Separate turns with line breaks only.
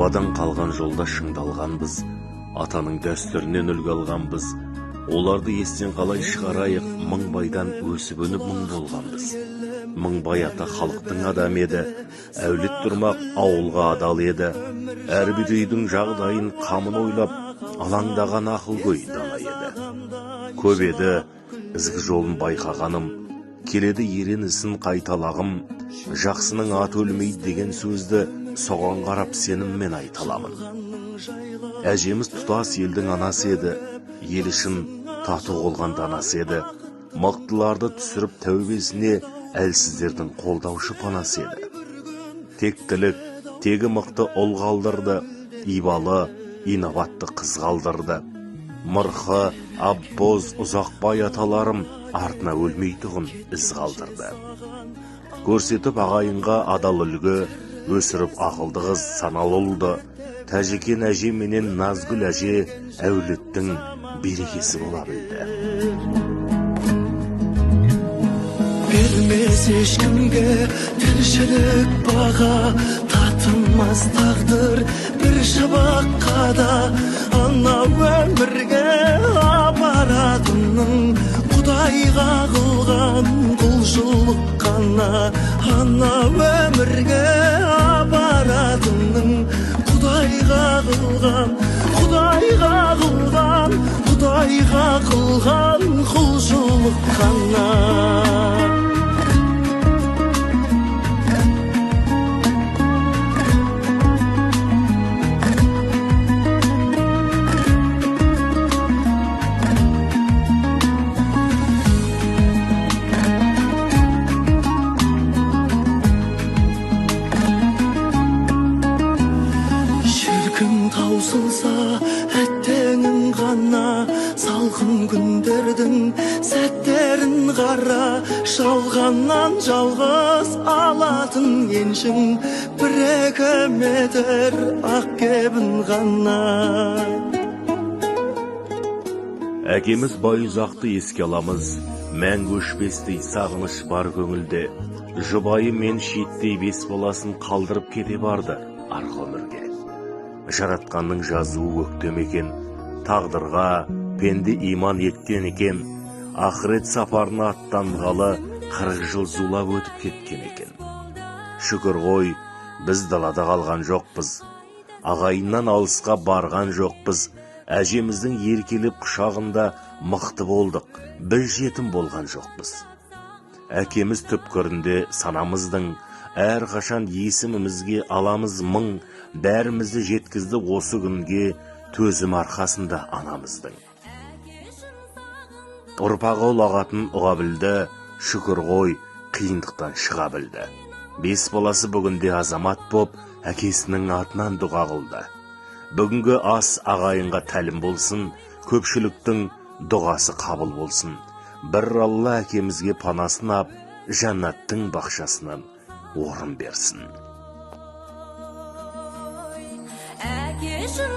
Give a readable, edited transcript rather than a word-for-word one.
бабадан қалған жолда шыңдалғанбыз, атаның дәстүрінен үлгі алғанбыз. Оларды естен қалай шығарайық, мың байдан өсіп өніп мың болғанбыз. Мың бай ата халықтың адам еді, әулет тұрмақ ауылға адал еді. Әрбір үйдің жағдайын қамын ойлап, алаңдаған ақылгөй дана еді. Көп еді ізгі жолын байқағаным, келеді ерен ісін қайталағым. Жақсының аты өлмейді деген сөзді соған қарап сеніммен айталамын. Әжеміз тұтас елдің анасы еді, ел үшін тату болған данасы еді. Мықтыларды түсіріп тәубесіне әлсіздердің қолдаушы панасы еді. Тектілік, тегі мықты ұл қалдырды, ибалы, инабатты қыз қалдырды. Мырқы, аббоз, ұзақбай аталарым артына өлмейтұғын із қалдырды. Көрсетіп ағайынға адал үлгі, өсіріп ақылды қыз саналы ұлды. Тәжекен әже менен Назгүл әже әулеттің берекесі бола білді.
Бермес ешкімге тіршілік баға, татылмас тағдыр бір шабаққа да. Ана өмірге апаратының Құдайға қылған құлшылық қана. Ана өмірге апаратының Құдайға қылған құлшылық қана. Таусылса әттеңін ғана, салқын күндердің сәттерін қара. Жалғаннан жалғыз алатын еншің, бір-екі метр ақ кебін ғана.
Әкеміз байұзақты еске аламыз, мәңгі өшпестей сағыныш бар көңілде. Жұбайы мен шеттей бес баласын қалдырып кете барды арғы өмірге. Жаратқанның жазуы өктем екен, тағдырға пенде иман еткен екен. Ақырет сапарына аттанғалы 40 жыл зулап өтіп кеткен екен. Шүкір ғой, біз далада қалған жоқпыз, ағайыннан алысқа барған жоқпыз. Әжеміздің еркелеп құшағында мықты болдық, бір жетім болған жоқпыз. Әкеміз түпкірінде санамыздың, әр қашан есімімізге аламыз мың. Бәрімізді жеткізді осы күнге, төзім арқасында анамыздың. Ұрпағы ұлағатын ұға білді, шүкір ғой, қиындықтан шыға білді. Бес баласы бүгінде азамат боп, әкесінің атынан дұға қылды. Бүгінгі ас ағайынға тәлім болсын, көпшіліктің дұғасы қабыл болсын. Бір Алла әкемізге панасын ап, жәннаттың бақшасынан орын берсін.
Әке шын